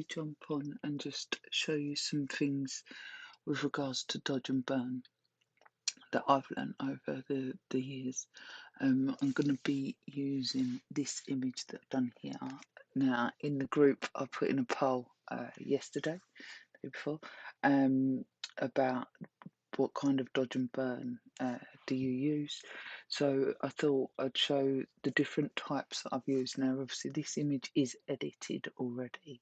jump on and just show you some things with regards to dodge and burn that I've learned over the years. I'm going to be using this image that I've done here. Now, in the group, I put in a poll yesterday, the day before, about what kind of dodge and burn do you use. So I thought I'd show the different types that I've used. Now, obviously, this image is edited already.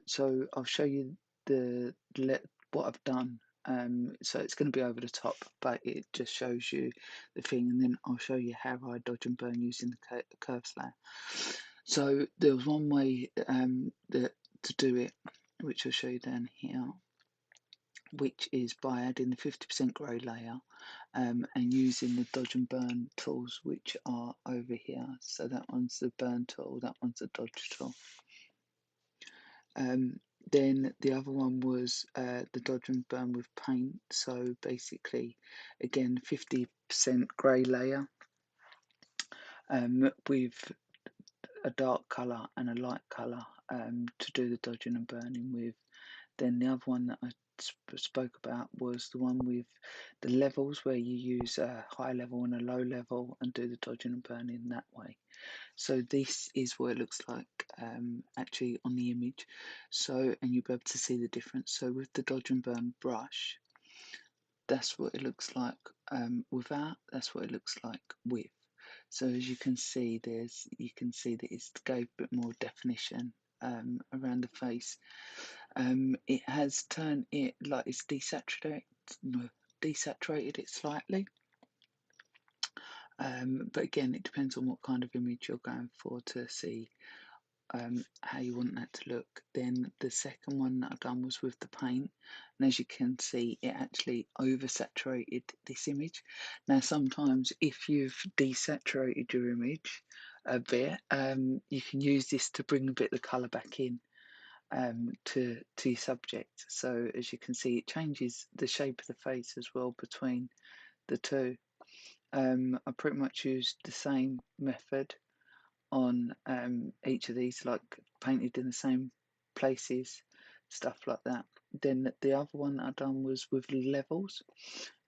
So I'll show you what I've done. So it's going to be over the top, but it just shows you the thing, and then I'll show you how I dodge and burn using the curve layer. So there was one way to do it, which I'll show you down here, which is by adding the 50% grey layer and using the dodge and burn tools, which are over here. So that one's the burn tool, that one's the dodge tool. Then the other one was the dodge and burn with paint. So basically, again, 50% grey layer with a dark colour and a light colour to do the dodging and burning with. Then the other one that I spoke about was the one with the levels, where you use a high level and a low level and do the dodging and burning that way. So this is what it looks like actually on the image. So, and you'll be able to see the difference. So with the dodge and burn brush, that's what it looks like without, that's what it looks like with. So as you can see, you can see that it's gave a bit more definition around the face. It has turned it like it's desaturated it slightly. But again, it depends on what kind of image you're going for to see how you want that to look. Then the second one that I've done was with the paint, and as you can see, it actually oversaturated this image. Now sometimes if you've desaturated your image a bit, you can use this to bring a bit of the colour back in to your subject. So as you can see, it changes the shape of the face as well between the two. I pretty much used the same method on each of these, like painted in the same places, stuff like that. Then the other one that I've done was with levels,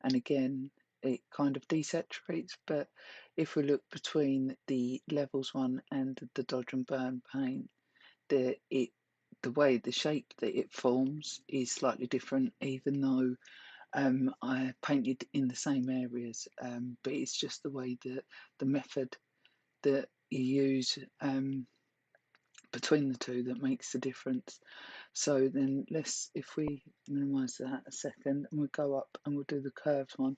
and again it kind of desaturates, but if we look between the levels one and the dodge and burn paint, the way the shape that it forms is slightly different, even though I painted in the same areas, but it's just the way that the method that you use between the two that makes the difference. So then if we minimize that a second, and we'll go up and we'll do the curves one.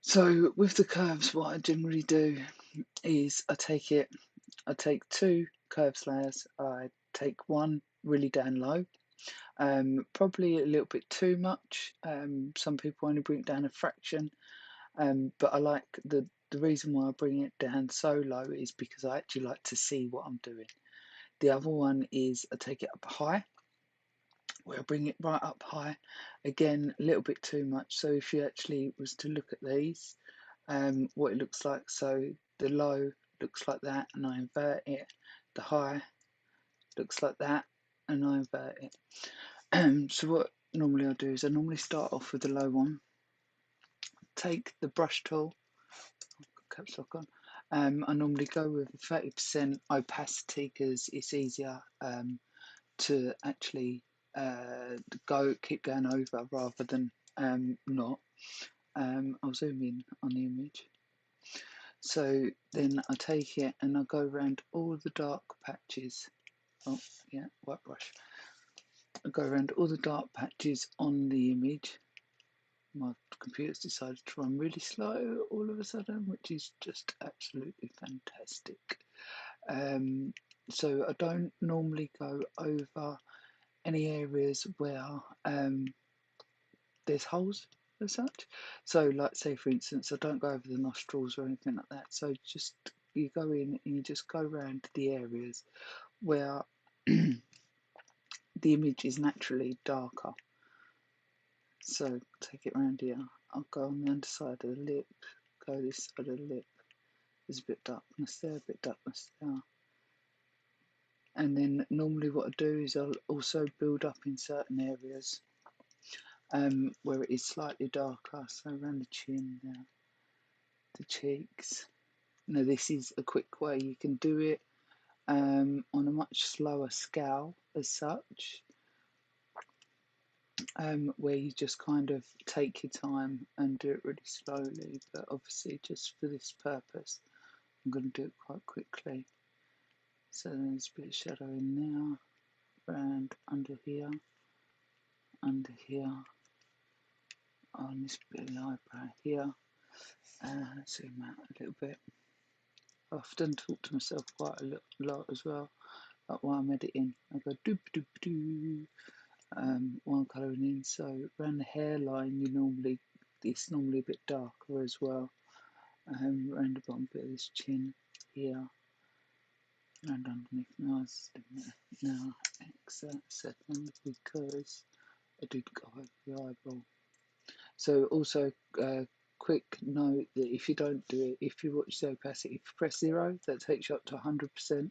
So with the curves, what I generally do is I take two curves layers, I take one really down low, probably a little bit too much. Some people only bring it down a fraction, but I like the reason why I bring it down so low is because I actually like to see what I'm doing. The other one is I take it up high, where I bring it right up high, again a little bit too much. So if you actually was to look at these, what it looks like, so the low looks like that and I invert it, the high looks like that and I invert it. So what normally I do is I normally start off with the low one, take the brush tool, caps lock on. I normally go with 30% opacity because it's easier to actually keep going over rather than not. I'll zoom in on the image. So then I take it and I go around all the dark patches. Oh yeah, white brush. I go around all the dark patches on the image. My computer's decided to run really slow all of a sudden, which is just absolutely fantastic. So I don't normally go over any areas where there's holes as such. So like say for instance, I don't go over the nostrils or anything like that. So just you go in and you just go around the areas where the image is naturally darker. So take it around here. I'll go on the underside of the lip, go this side of the lip. There's a bit darkness there, a bit darkness there. And then normally what I do is I'll also build up in certain areas where it is slightly darker, so around the chin now, the cheeks. Now this is a quick way you can do it on a much slower scale as such, where you just kind of take your time and do it really slowly, but obviously just for this purpose I'm going to do it quite quickly. So there's a bit of shadow in there, around under here, on this bit of the eyebrow here. Zoom out a little bit. I often talk to myself quite a lot as well, like while I'm editing. I go doop doop doo while I'm colouring in. So around the hairline, it's normally a bit darker as well. Around the bottom bit of this chin here, and underneath my eyes. Now, X that second because I did go over the eyeball. So also, quick note that if you don't do it, if you watch the opacity, if you press 0, that takes you up to 100%.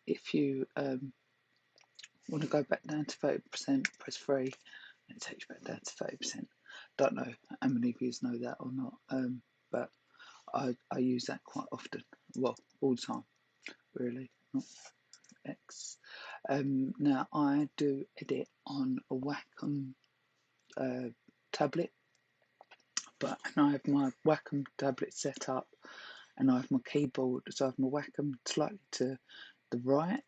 If you want to go back down to 30%, press 3, and it takes you back down to 30%. Don't know how many of you know that or not, but I use that quite often. Well, all the time, really. Not X. Now I do edit on a Wacom tablet, but I have my Wacom tablet set up, and I have my keyboard, so I have my Wacom slightly to the right,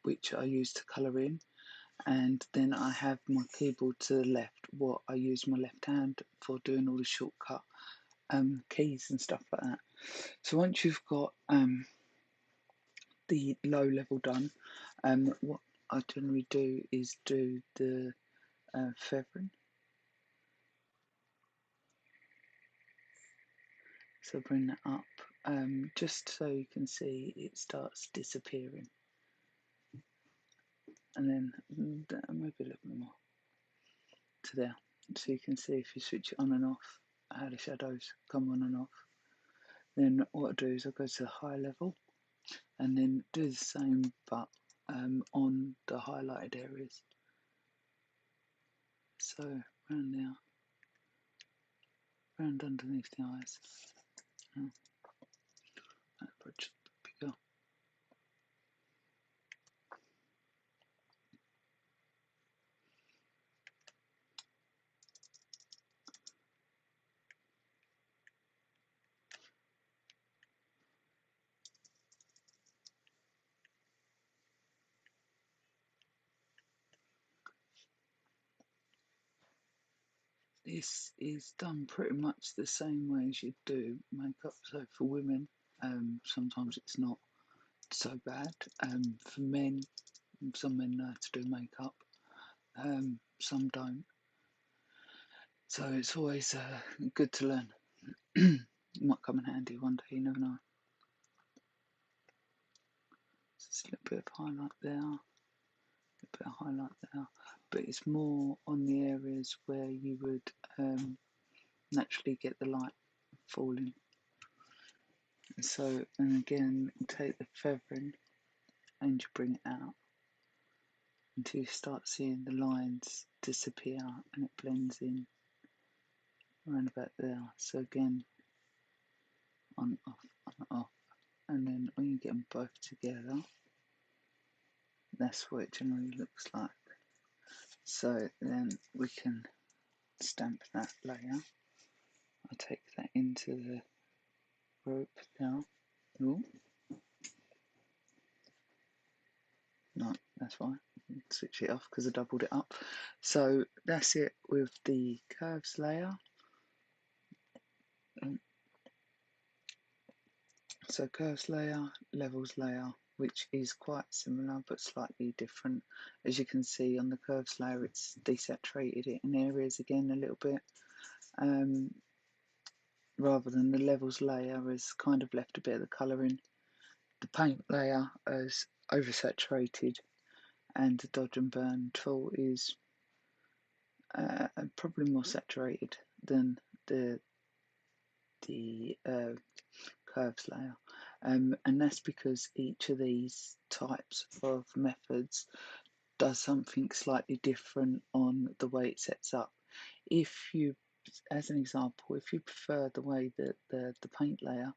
which I use to colour in, and then I have my keyboard to the left, what I use my left hand for doing all the shortcut keys and stuff like that. So once you've got the low level done, what I generally do is do the feathering. So bring that up, just so you can see it starts disappearing, and then maybe a little bit more to there, so you can see if you switch it on and off how the shadows come on and off. Then what I do is I go to the high level and then do the same, but on the highlighted areas. So around there, around underneath the eyes. That bridge bigger. This is done pretty much the same way as you do makeup. So for women, sometimes it's not so bad. For men, some men know how to do makeup, some don't. So it's always good to learn. It might come in handy one day, you never know. Just a little bit of highlight there, a bit of highlight there, but it's more on the areas where you would naturally get the light falling. So, and again, take the feathering and you bring it out until you start seeing the lines disappear and it blends in around about there. So again, on, off, on, off, and then when you get them both together, that's what it generally looks like. So then we can stamp that layer. I take that into the rope now. Ooh. No, that's fine. Switch it off because I doubled it up. So that's it with the curves layer. So curves layer, levels layer, which is quite similar but slightly different. As you can see on the curves layer, it's desaturated it in areas again a little bit, rather than the levels layer has kind of left a bit of the colour in. The paint layer is oversaturated, and the dodge and burn tool is probably more saturated than the curves layer. And that's because each of these types of methods does something slightly different on the way it sets up. If you, as an example, if you prefer the way that the paint layer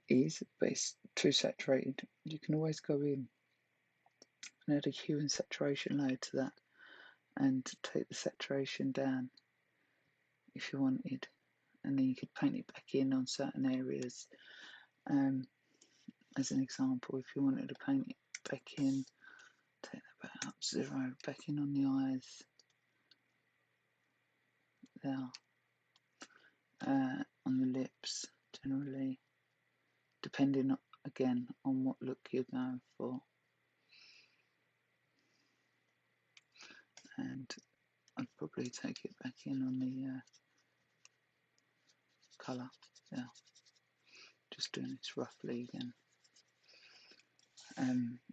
is, but it's too saturated, you can always go in and add a hue and saturation layer to that and take the saturation down if you wanted, and then you could paint it back in on certain areas. As an example, if you wanted to paint it back in, take that back up to 0, back in on the eyes there, on the lips generally, depending again on what look you're going for. And I'd probably take it back in on the colour there, just doing this roughly again.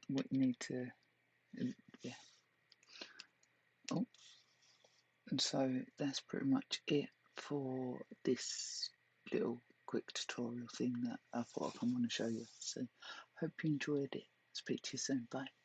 What you need to, yeah. Oh, and so that's pretty much it for this little quick tutorial thing that I thought I'd come on to show you. So hope you enjoyed it. Speak to you soon. Bye.